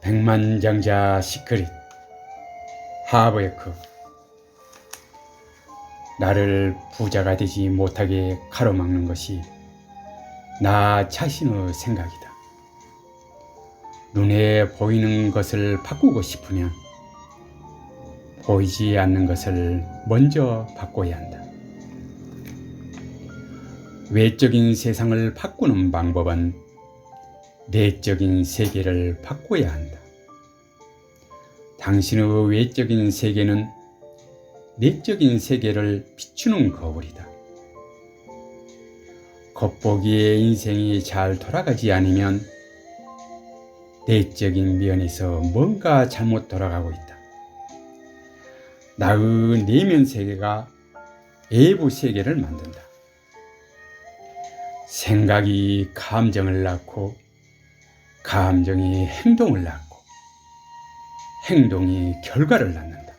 백만장자 시크릿 하버에크. 나를 부자가 되지 못하게 가로막는 것이 나 자신의 생각이다. 눈에 보이는 것을 바꾸고 싶으면 보이지 않는 것을 먼저 바꿔야 한다. 외적인 세상을 바꾸는 방법은 내적인 세계를 바꿔야 한다. 당신의 외적인 세계는 내적인 세계를 비추는 거울이다. 겉보기에 인생이 잘 돌아가지 않으면 내적인 면에서 뭔가 잘못 돌아가고 있다. 나의 내면 세계가 외부 세계를 만든다. 생각이 감정을 낳고 감정이 행동을 낳고 행동이 결과를 낳는다.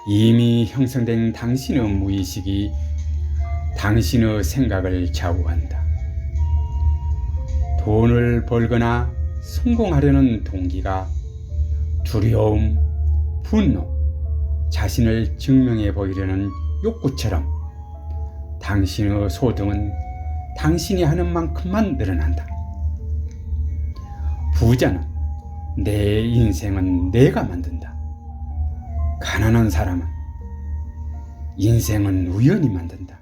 이미 형성된 당신의 무의식이 당신의 생각을 좌우한다. 돈을 벌거나 성공하려는 동기가 두려움, 분노, 자신을 증명해 보이려는 욕구처럼 당신의 소득은 당신이 하는 만큼만 늘어난다. 부자는 내 인생은 내가 만든다. 가난한 사람은 인생은 우연히 만든다.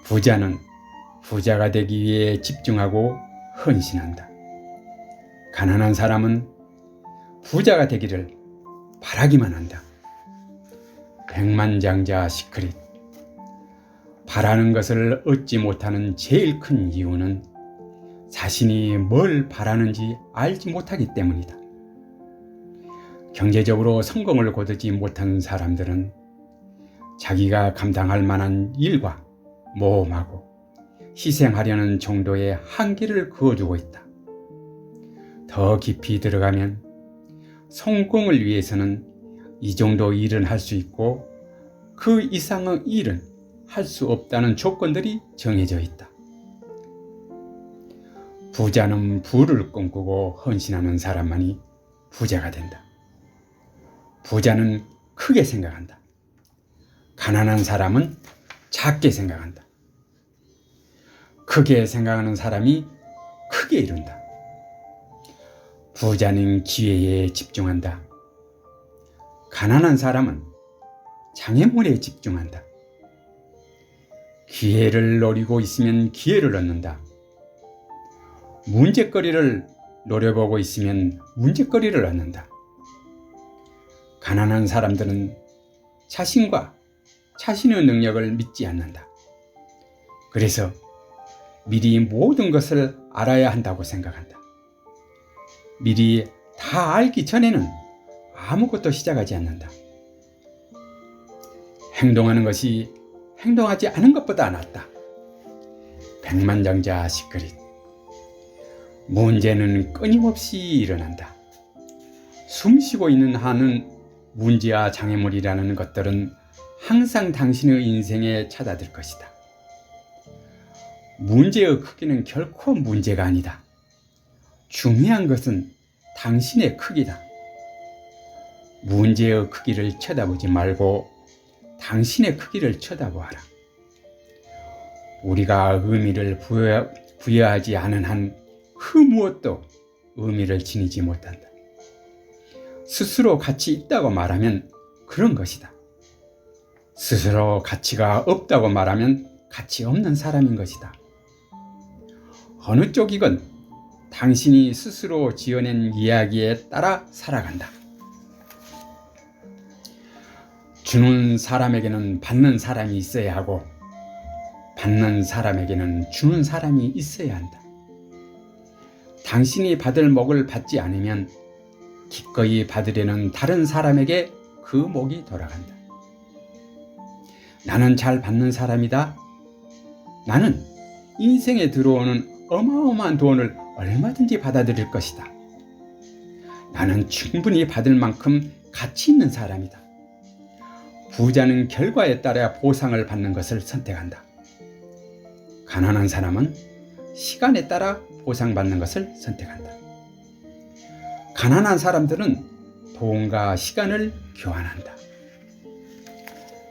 부자는 부자가 되기 위해 집중하고 헌신한다. 가난한 사람은 부자가 되기를 바라기만 한다. 백만장자 시크릿. 바라는 것을 얻지 못하는 제일 큰 이유는 자신이 뭘 바라는지 알지 못하기 때문이다. 경제적으로 성공을 거두지 못한 사람들은 자기가 감당할 만한 일과 모험하고 희생하려는 정도의 한계를 그어두고 있다. 더 깊이 들어가면 성공을 위해서는 이 정도 일은 할 수 있고 그 이상의 일은 할 수 없다는 조건들이 정해져 있다. 부자는 부를 꿈꾸고 헌신하는 사람만이 부자가 된다. 부자는 크게 생각한다. 가난한 사람은 작게 생각한다. 크게 생각하는 사람이 크게 이룬다. 부자는 기회에 집중한다. 가난한 사람은 장애물에 집중한다. 기회를 노리고 있으면 기회를 얻는다. 문제거리를 노려보고 있으면 문제거리를 얻는다. 가난한 사람들은 자신과 자신의 능력을 믿지 않는다. 그래서 미리 모든 것을 알아야 한다고 생각한다. 미리 다 알기 전에는 아무것도 시작하지 않는다. 행동하는 것이 행동하지 않은 것보다 낫다. 백만장자 시크릿. 문제는 끊임없이 일어난다. 숨쉬고 있는 한은 문제와 장애물이라는 것들은 항상 당신의 인생에 찾아들 것이다. 문제의 크기는 결코 문제가 아니다. 중요한 것은 당신의 크기다. 문제의 크기를 쳐다보지 말고 당신의 크기를 쳐다보아라. 우리가 의미를 부여하지 않은 한 그 무엇도 의미를 지니지 못한다. 스스로 가치 있다고 말하면 그런 것이다. 스스로 가치가 없다고 말하면 가치 없는 사람인 것이다. 어느 쪽이건 당신이 스스로 지어낸 이야기에 따라 살아간다. 주는 사람에게는 받는 사람이 있어야 하고 받는 사람에게는 주는 사람이 있어야 한다. 당신이 받을 복을 받지 않으면 기꺼이 받으려는 다른 사람에게 그 복이 돌아간다. 나는 잘 받는 사람이다. 나는 인생에 들어오는 어마어마한 돈을 얼마든지 받아들일 것이다. 나는 충분히 받을 만큼 가치 있는 사람이다. 부자는 결과에 따라 보상을 받는 것을 선택한다. 가난한 사람은 시간에 따라 보상받는 것을 선택한다. 가난한 사람들은 돈과 시간을 교환한다.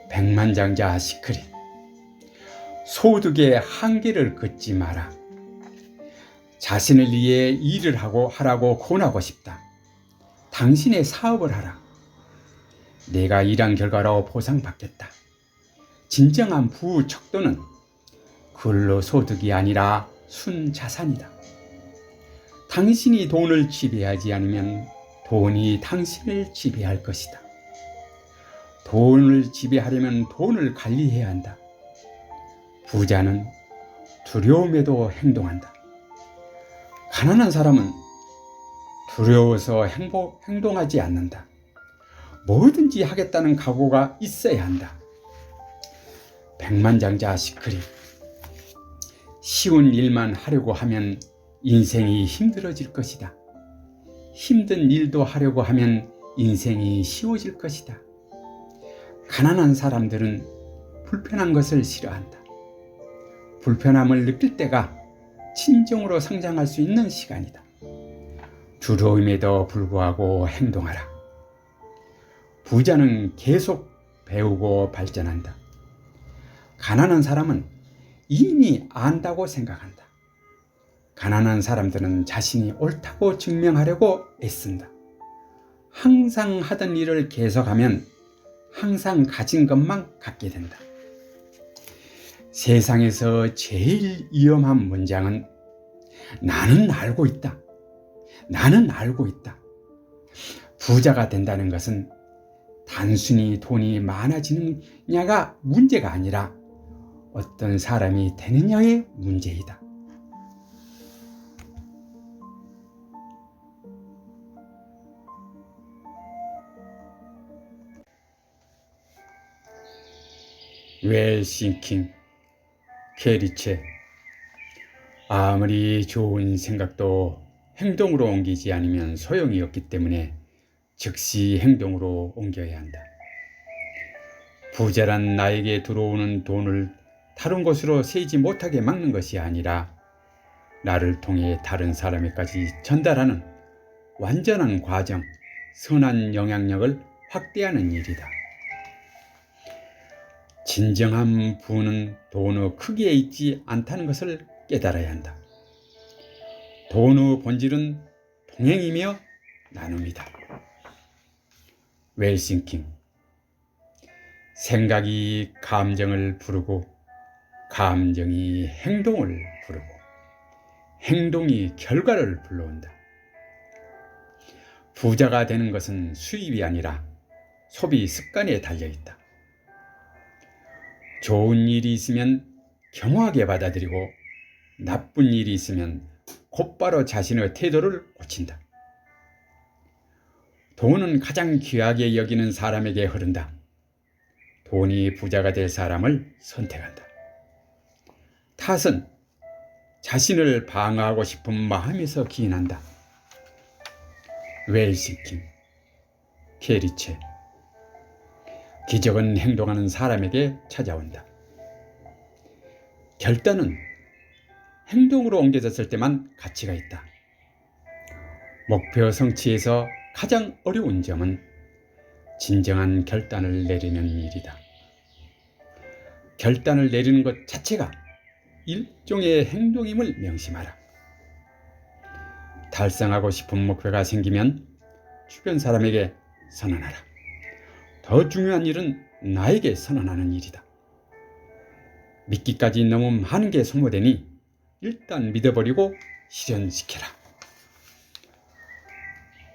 백만장자 시크릿. 소득의 한계를 긋지 마라. 자신을 위해 일을 하라고 권하고 싶다. 당신의 사업을 하라. 내가 일한 결과로 보상받겠다. 진정한 부척도는 근로소득이 아니라 순자산이다. 당신이 돈을 지배하지 않으면 돈이 당신을 지배할 것이다. 돈을 지배하려면 돈을 관리해야 한다. 부자는 두려움에도 행동한다. 가난한 사람은 두려워서 행동하지 않는다. 뭐든지 하겠다는 각오가 있어야 한다. 백만장자 시크릿. 쉬운 일만 하려고 하면 인생이 힘들어질 것이다. 힘든 일도 하려고 하면 인생이 쉬워질 것이다. 가난한 사람들은 불편한 것을 싫어한다. 불편함을 느낄 때가 진정으로 성장할 수 있는 시간이다. 두려움에도 불구하고 행동하라. 부자는 계속 배우고 발전한다. 가난한 사람은 이미 안다고 생각한다. 가난한 사람들은 자신이 옳다고 증명하려고 애쓴다. 항상 하던 일을 계속하면 항상 가진 것만 갖게 된다. 세상에서 제일 위험한 문장은 나는 알고 있다. 나는 알고 있다. 부자가 된다는 것은 단순히 돈이 많아지느냐가 문제가 아니라 어떤 사람이 되느냐의 문제이다. 웰싱킹 케리체. 아무리 좋은 생각도 행동으로 옮기지 않으면 소용이 없기 때문에 즉시 행동으로 옮겨야 한다. 부자란 나에게 들어오는 돈을 다른 곳으로 새지 못하게 막는 것이 아니라 나를 통해 다른 사람에까지 전달하는 완전한 과정, 선한 영향력을 확대하는 일이다. 진정한 부는 돈의 크기에 있지 않다는 것을 깨달아야 한다. 돈의 본질은 동행이며 나눔이다. 웰싱킹. 생각이 감정을 부르고 감정이 행동을 부르고 행동이 결과를 불러온다. 부자가 되는 것은 수입이 아니라 소비 습관에 달려있다. 좋은 일이 있으면 겸허하게 받아들이고 나쁜 일이 있으면 곧바로 자신의 태도를 고친다. 돈은 가장 귀하게 여기는 사람에게 흐른다. 돈이 부자가 될 사람을 선택한다. 탓은 자신을 방어하고 싶은 마음에서 기인한다. 웰싱킹 케리체. 기적은 행동하는 사람에게 찾아온다. 결단은 행동으로 옮겨졌을 때만 가치가 있다. 목표 성취에서 가장 어려운 점은 진정한 결단을 내리는 일이다. 결단을 내리는 것 자체가 일종의 행동임을 명심하라. 달성하고 싶은 목표가 생기면 주변 사람에게 선언하라. 더 중요한 일은 나에게 선언하는 일이다. 믿기까지 너무 많은 게 소모되니 일단 믿어버리고 실현시켜라.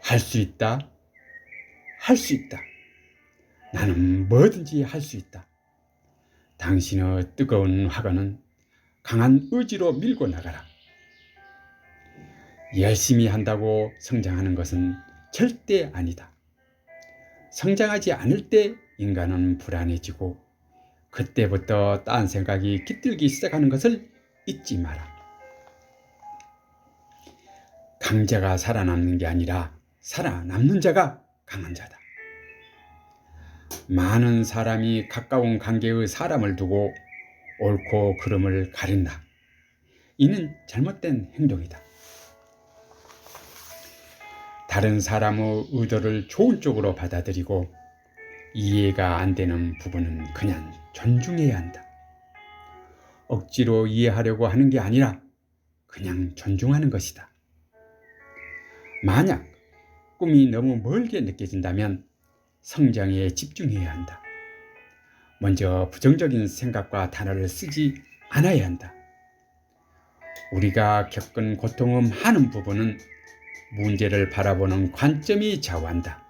할 수 있다. 할 수 있다. 나는 뭐든지 할 수 있다. 당신의 뜨거운 화관은 강한 의지로 밀고 나가라. 열심히 한다고 성장하는 것은 절대 아니다. 성장하지 않을 때 인간은 불안해지고 그때부터 딴 생각이 깃들기 시작하는 것을 잊지 마라. 강자가 살아남는 게 아니라 살아남는 자가 강한 자다. 많은 사람이 가까운 관계의 사람을 두고 옳고 그름을 가린다. 이는 잘못된 행동이다. 다른 사람의 의도를 좋은 쪽으로 받아들이고 이해가 안 되는 부분은 그냥 존중해야 한다. 억지로 이해하려고 하는 게 아니라 그냥 존중하는 것이다. 만약 꿈이 너무 멀게 느껴진다면 성장에 집중해야 한다. 먼저 부정적인 생각과 단어를 쓰지 않아야 한다. 우리가 겪은 고통의 많은 부분은 문제를 바라보는 관점이 좌우한다.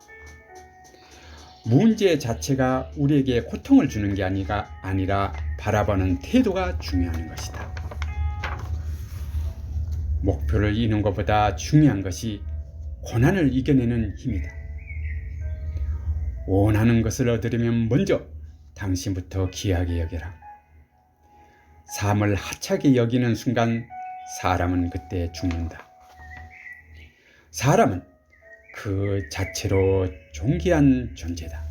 문제 자체가 우리에게 고통을 주는 게 아니라 바라보는 태도가 중요한 것이다. 목표를 이루는 것보다 중요한 것이 고난을 이겨내는 힘이다. 원하는 것을 얻으려면 먼저 당신부터 귀하게 여겨라. 삶을 하찮게 여기는 순간 사람은 그때 죽는다. 사람은 그 자체로 존귀한 존재다.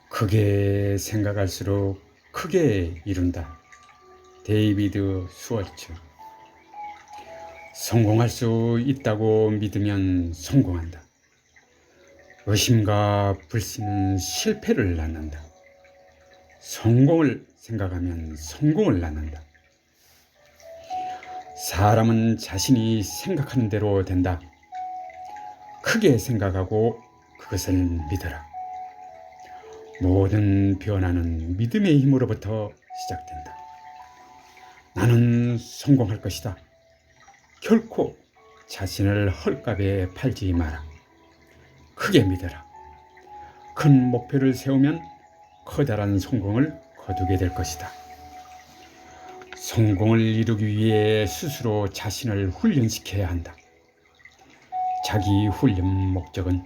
크게 생각할수록 크게 이룬다. 데이비드 수월츠. 성공할 수 있다고 믿으면 성공한다. 의심과 불신은 실패를 낳는다. 성공을 생각하면 성공을 낳는다. 사람은 자신이 생각하는 대로 된다. 크게 생각하고 그것을 믿어라. 모든 변화는 믿음의 힘으로부터 시작된다. 나는 성공할 것이다. 결코 자신을 헐값에 팔지 마라. 크게 믿어라. 큰 목표를 세우면 커다란 성공을 거두게 될 것이다. 성공을 이루기 위해 스스로 자신을 훈련시켜야 한다. 자기 훈련 목적은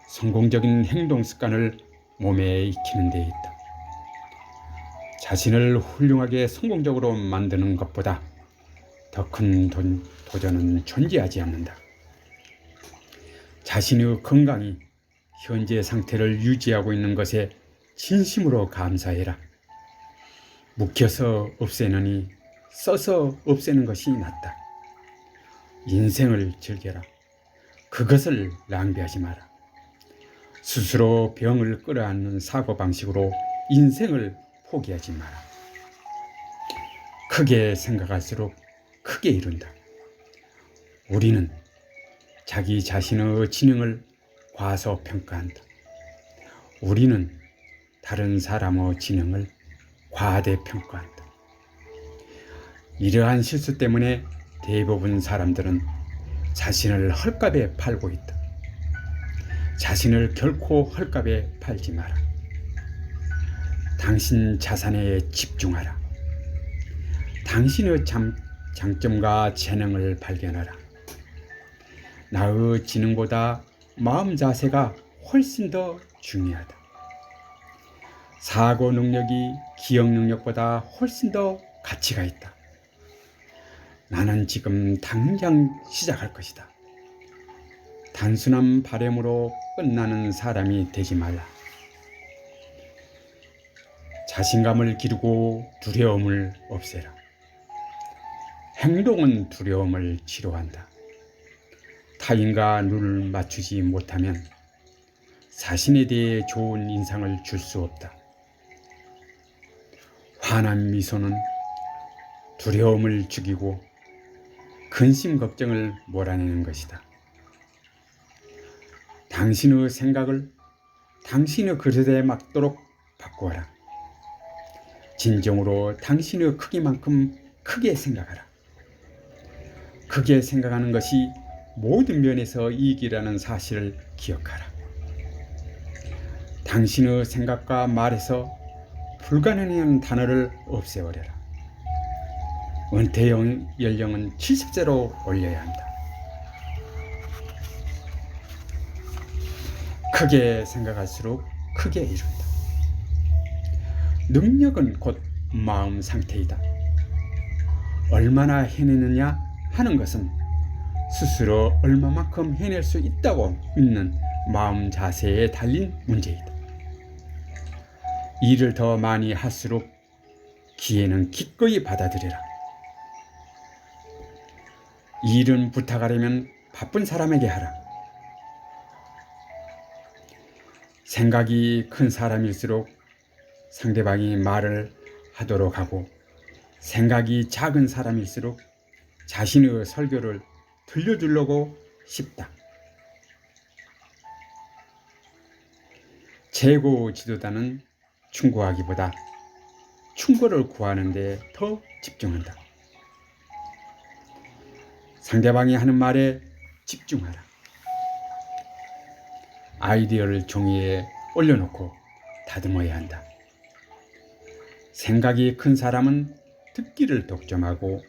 성공적인 행동 습관을 몸에 익히는 데 있다. 자신을 훌륭하게 성공적으로 만드는 것보다 더 큰 도전은 존재하지 않는다. 자신의 건강이 현재 상태를 유지하고 있는 것에 진심으로 감사해라. 묵혀서 없애느니 써서 없애는 것이 낫다. 인생을 즐겨라. 그것을 낭비하지 마라. 스스로 병을 끌어안는 사고방식으로 인생을 포기하지 마라. 크게 생각할수록 크게 이룬다. 우리는 자기 자신의 지능을 과소평가한다. 우리는 다른 사람의 지능을 과대평가한다. 이러한 실수 때문에 대부분 사람들은 자신을 헐값에 팔고 있다. 자신을 결코 헐값에 팔지 마라. 당신 자산에 집중하라. 당신의 장점과 재능을 발견하라. 나의 지능보다 마음 자세가 훨씬 더 중요하다. 사고 능력이 기억 능력보다 훨씬 더 가치가 있다. 나는 지금 당장 시작할 것이다. 단순한 바람으로 끝나는 사람이 되지 말라. 자신감을 기르고 두려움을 없애라. 행동은 두려움을 치료한다. 타인과 눈을 맞추지 못하면 자신에 대해 좋은 인상을 줄 수 없다. 환한 미소는 두려움을 죽이고 근심 걱정을 몰아내는 것이다. 당신의 생각을 당신의 그릇에 맞도록 바꾸어라. 진정으로 당신의 크기만큼 크게 생각하라. 크게 생각하는 것이 모든 면에서 이익이라는 사실을 기억하라. 당신의 생각과 말에서 불가능한 단어를 없애버려라. 은퇴 연령은 70세로 올려야 한다. 크게 생각할수록 크게 이룬다. 능력은 곧 마음 상태이다. 얼마나 해내느냐 하는 것은 스스로 얼마만큼 해낼 수 있다고 믿는 마음 자세에 달린 문제이다. 일을 더 많이 할수록 기회는 기꺼이 받아들여라. 일은 부탁하려면 바쁜 사람에게 하라. 생각이 큰 사람일수록 상대방이 말을 하도록 하고, 생각이 작은 사람일수록 자신의 설교를 들려주려고 싶다. 최고 지도자는 충고하기보다 충고를 구하는 데 더 집중한다. 상대방이 하는 말에 집중하라. 아이디어를 종이에 올려놓고 다듬어야 한다. 생각이 큰 사람은 듣기를 독점하고,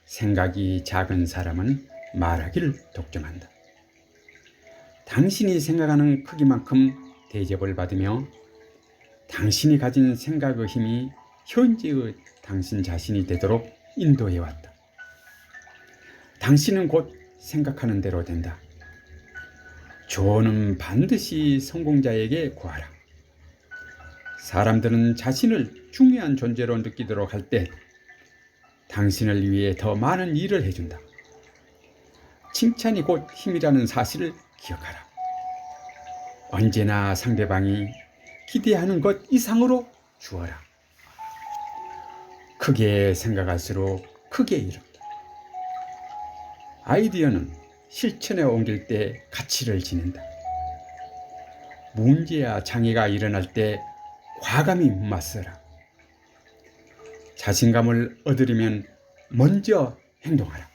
생각이 작은 사람은 말하기를 독점한다. 당신이 생각하는 크기만큼 대접을 받으며, 당신이 가진 생각의 힘이 현재의 당신 자신이 되도록 인도해왔다. 당신은 곧 생각하는 대로 된다. 조언은 반드시 성공자에게 구하라. 사람들은 자신을 중요한 존재로 느끼도록 할 때 당신을 위해 더 많은 일을 해준다. 칭찬이 곧 힘이라는 사실을 기억하라. 언제나 상대방이 기대하는 것 이상으로 주어라. 크게 생각할수록 크게 이룬다. 아이디어는 실천에 옮길 때 가치를 지닌다. 문제야 장애가 일어날 때 과감히 맞서라. 자신감을 얻으려면 먼저 행동하라.